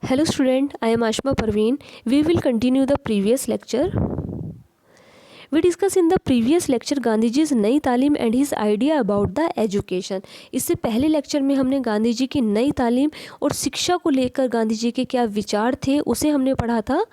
Hello student, I am Ashma Parveen. We will continue the previous lecture. We discussed in the previous lecture गांधीजी's नई तालीम and his idea about the education. इससे पहले lecture में हमने गांधी जी की नई तालीम और शिक्षा को लेकर गांधी जी के क्या विचार थे उसे हमने पढ़ा था।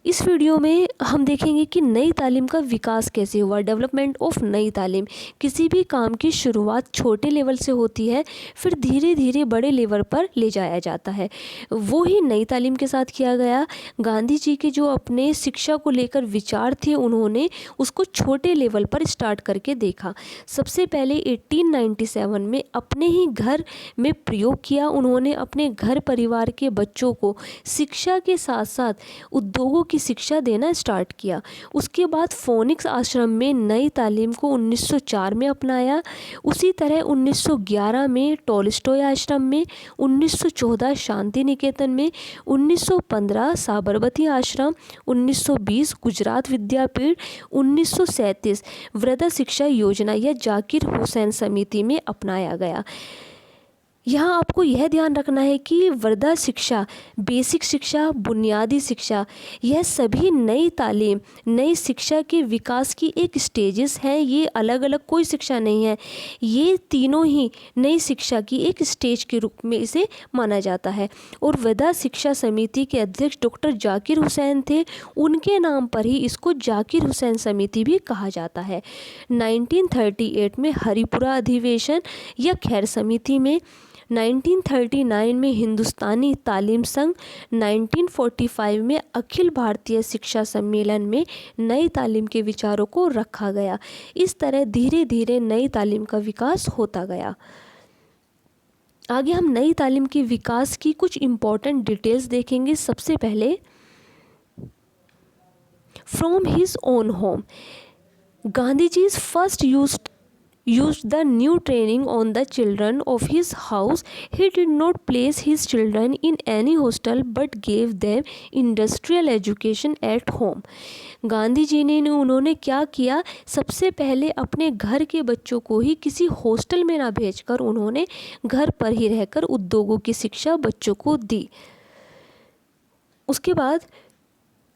इस वीडियो में हम देखेंगे कि नई तालीम का विकास कैसे हुआ, डेवलपमेंट ऑफ नई तालीम। किसी भी काम की शुरुआत छोटे लेवल से होती है, फिर धीरे धीरे बड़े लेवल पर ले जाया जाता है। वो ही नई तालीम के साथ किया गया। गांधी जी के जो अपने शिक्षा को लेकर विचार थे, उन्होंने उसको छोटे लेवल पर स्टार्ट करके देखा। सबसे पहले 1897 में अपने ही घर में प्रयोग किया। उन्होंने अपने घर परिवार के बच्चों को शिक्षा के साथ साथ उद्योगों की शिक्षा देना स्टार्ट किया। उसके बाद फोनिक्स आश्रम में नई तालीम को 1904 में अपनाया। उसी तरह 1911 में टॉलस्टॉय आश्रम में, 1914 शांति निकेतन में, 1915 साबरमती आश्रम, 1920 गुजरात विद्यापीठ, 1937 वृद्धा शिक्षा योजना या जाकिर हुसैन समिति में अपनाया गया। यहाँ आपको यह ध्यान रखना है कि वृद्धा शिक्षा, बेसिक शिक्षा, बुनियादी शिक्षा, यह सभी नई तालीम, नई शिक्षा के विकास की एक स्टेजेस हैं। ये अलग अलग कोई शिक्षा नहीं है, ये तीनों ही नई शिक्षा की एक स्टेज के रूप में इसे माना जाता है। और वृद्धा शिक्षा समिति के अध्यक्ष डॉक्टर जाकिर हुसैन थे। उनके नाम पर ही इसको जाकिर हुसैन समिति भी कहा जाता है। 1938 में हरिपुरा अधिवेशन या खैर समिति में, 1939 में हिंदुस्तानी तालीम संघ, 1945 में अखिल भारतीय शिक्षा सम्मेलन में नई तालीम के विचारों को रखा गया। इस तरह धीरे धीरे नई तालीम का विकास होता गया। आगे हम नई तालीम के विकास की कुछ इम्पोर्टेंट डिटेल्स देखेंगे। सबसे पहले from his own home, Gandhi ji first used the new training on the children of his house. He did not place his children in any hostel but gave them industrial education at home. Gandhi ji ने उन्होंने क्या किया, सबसे पहले अपने घर के बच्चों को ही किसी हॉस्टल में ना भेजकर उन्होंने घर पर ही रहकर उद्योगों की शिक्षा बच्चों को दी। उसके बाद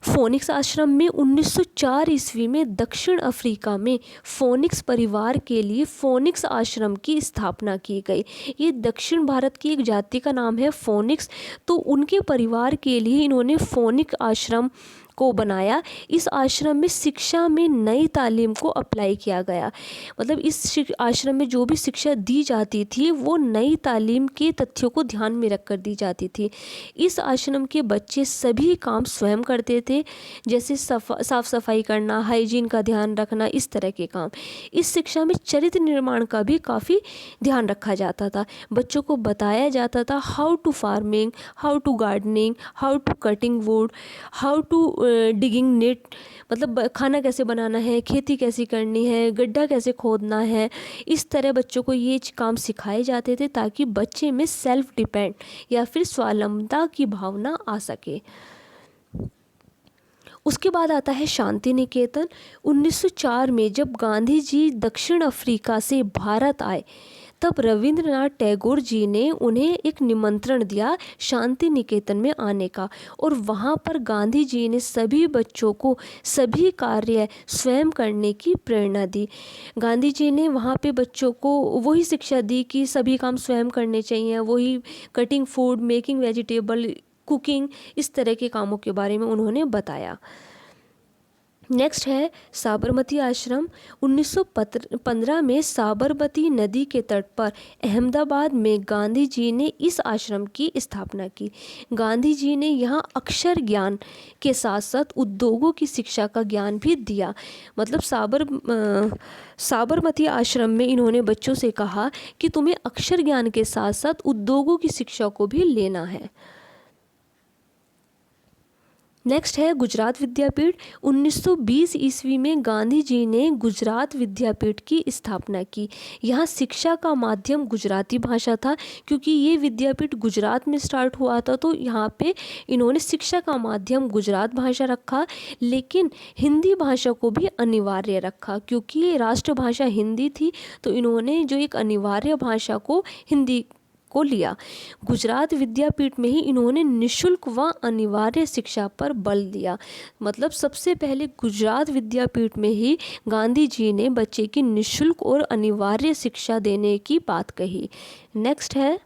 फोनिक्स आश्रम में 1904 ईस्वी में दक्षिण अफ्रीका में फोनिक्स परिवार के लिए फोनिक्स आश्रम की स्थापना की गई। ये दक्षिण भारत की एक जाति का नाम है फोनिक्स, तो उनके परिवार के लिए इन्होंने फोनिक आश्रम को बनाया। इस आश्रम में शिक्षा में नई तालीम को अप्लाई किया गया। मतलब इस आश्रम में जो भी शिक्षा दी जाती थी वो नई तालीम के तथ्यों को ध्यान में रखकर दी जाती थी। इस आश्रम के बच्चे सभी काम स्वयं करते थे, जैसे साफ सफाई करना, हाइजीन का ध्यान रखना, इस तरह के काम। इस शिक्षा में चरित्र निर्माण का भी काफ़ी ध्यान रखा जाता था। बच्चों को बताया जाता था how to farming, how to gardening, how to cutting wood, how to digging net, मतलब खाना कैसे बनाना है, खेती कैसे करनी है, गड्ढा कैसे खोदना है। इस तरह बच्चों को ये काम सिखाए जाते थे ताकि बच्चे में सेल्फ डिपेंड या फिर स्वावलंबता की भावना आ सके। उसके बाद आता है शांति निकेतन। 1904 में जब गांधी जी दक्षिण अफ्रीका से भारत आए, तब रविंद्रनाथ टैगोर जी ने उन्हें एक निमंत्रण दिया शांति निकेतन में आने का, और वहाँ पर गांधी जी ने सभी बच्चों को सभी कार्य स्वयं करने की प्रेरणा दी। गांधी जी ने वहाँ पे बच्चों को वही शिक्षा दी कि सभी काम स्वयं करने चाहिए, वही cutting food, making vegetable, cooking, इस तरह के कामों के बारे में उन्होंने बताया। नेक्स्ट है साबरमती आश्रम। 1915 में साबरमती नदी के तट पर अहमदाबाद में गांधी जी ने इस आश्रम की स्थापना की। गांधी जी ने यहाँ अक्षर ज्ञान के साथ साथ उद्योगों की शिक्षा का ज्ञान भी दिया। मतलब साबरमती आश्रम में इन्होंने बच्चों से कहा कि तुम्हें अक्षर ज्ञान के साथ साथ उद्योगों की शिक्षा को भी लेना है। नेक्स्ट है गुजरात विद्यापीठ। 1920 ईस्वी में गांधी जी ने गुजरात विद्यापीठ की स्थापना की। यहाँ शिक्षा का माध्यम गुजराती भाषा था, क्योंकि ये विद्यापीठ गुजरात में स्टार्ट हुआ था, तो यहाँ पे इन्होंने शिक्षा का माध्यम गुजरात भाषा रखा, लेकिन हिंदी भाषा को भी अनिवार्य रखा। क्योंकि ये राष्ट्रभाषा हिंदी थी, तो इन्होंने जो एक अनिवार्य भाषा को हिंदी को लिया। गुजरात विद्यापीठ में ही इन्होंने निःशुल्क व अनिवार्य शिक्षा पर बल दिया। मतलब सबसे पहले गुजरात विद्यापीठ में ही गांधी जी ने बच्चे की निःशुल्क और अनिवार्य शिक्षा देने की बात कही। नेक्स्ट है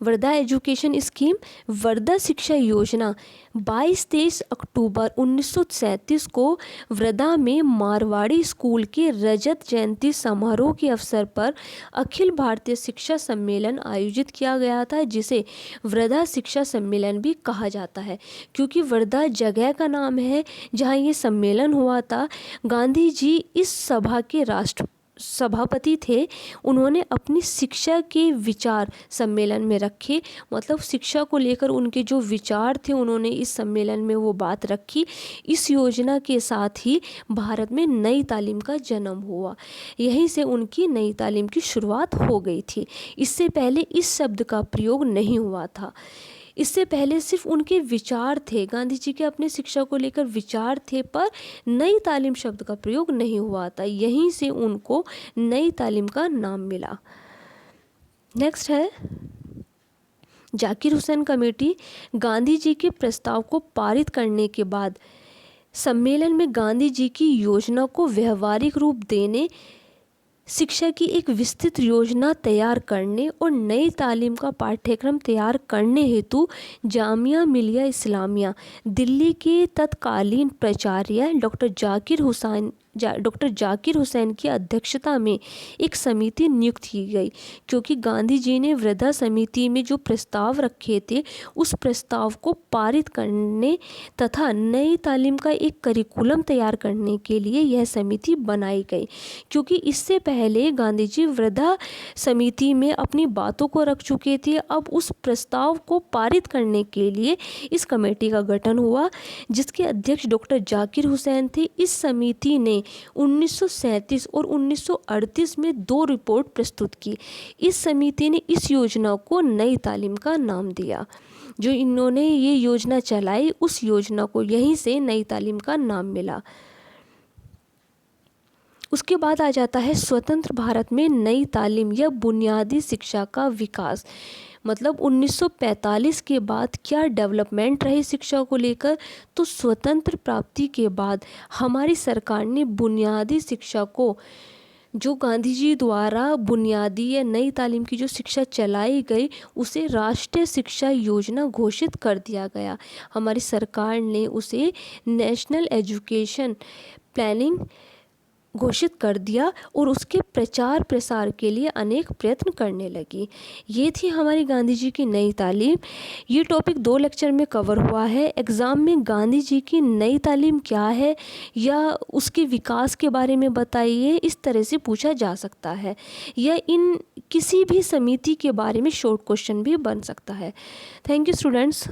वर्धा एजुकेशन स्कीम। वर्धा शिक्षा योजना 22-23 अक्टूबर 1937 को वर्धा में मारवाड़ी स्कूल के रजत जयंती समारोह के अवसर पर अखिल भारतीय शिक्षा सम्मेलन आयोजित किया गया था, जिसे वर्धा शिक्षा सम्मेलन भी कहा जाता है, क्योंकि वर्धा जगह का नाम है जहाँ ये सम्मेलन हुआ था। गांधी जी इस सभा के सभापति थे। उन्होंने अपनी शिक्षा के विचार सम्मेलन में रखे, मतलब शिक्षा को लेकर उनके जो विचार थे उन्होंने इस सम्मेलन में वो बात रखी। इस योजना के साथ ही भारत में नई तालीम का जन्म हुआ। यहीं से उनकी नई तालीम की शुरुआत हो गई थी। इससे पहले इस शब्द का प्रयोग नहीं हुआ था। इससे पहले सिर्फ उनके विचार थे, गांधी जी के अपने शिक्षा को लेकर विचार थे, पर नई तालीम शब्द का प्रयोग नहीं हुआ था। यहीं से उनको नई तालीम का नाम मिला। नेक्स्ट है जाकिर हुसैन कमेटी। गांधी जी के प्रस्ताव को पारित करने के बाद सम्मेलन में गांधी जी की योजना को व्यवहारिक रूप देने, शिक्षा की एक विस्तृत योजना तैयार करने और नई तालीम का पाठ्यक्रम तैयार करने हेतु जामिया मिलिया इस्लामिया दिल्ली के तत्कालीन प्राचार्य डॉक्टर जाकिर हुसैन की अध्यक्षता में एक समिति नियुक्त की गई, क्योंकि गांधी जी ने वर्धा समिति में जो प्रस्ताव रखे थे उस प्रस्ताव को पारित करने तथा नई तालीम का एक करिकुलम तैयार करने के लिए यह समिति बनाई गई। क्योंकि इससे पहले गांधी जी वर्धा समिति में अपनी बातों को रख चुके थे, अब उस प्रस्ताव को पारित करने के लिए इस कमेटी का गठन हुआ, जिसके अध्यक्ष डॉक्टर जाकिर हुसैन थे। इस समिति ने 1937 और 1938 में 2 रिपोर्ट प्रस्तुत की। इस समिति ने इस योजना को नई तालीम का नाम दिया। जो इन्होंने ये योजना चलाई उस योजना को यहीं से नई तालीम का नाम मिला। उसके बाद आ जाता है स्वतंत्र भारत में नई तालीम या बुनियादी शिक्षा का विकास। मतलब 1945 के बाद क्या डेवलपमेंट रहे शिक्षा को लेकर, तो स्वतंत्र प्राप्ति के बाद हमारी सरकार ने बुनियादी शिक्षा को, जो गांधी जी द्वारा बुनियादी या नई तालीम की जो शिक्षा चलाई गई, उसे राष्ट्रीय शिक्षा योजना घोषित कर दिया गया। हमारी सरकार ने उसे नेशनल एजुकेशन प्लानिंग घोषित कर दिया और उसके प्रचार प्रसार के लिए अनेक प्रयत्न करने लगी। ये थी हमारी गांधी जी की नई तालीम। ये टॉपिक 2 लेक्चर में कवर हुआ है। एग्ज़ाम में गांधी जी की नई तालीम क्या है या उसके विकास के बारे में बताइए, इस तरह से पूछा जा सकता है, या इन किसी भी समिति के बारे में शॉर्ट क्वेश्चन भी बन सकता है। Thank you students.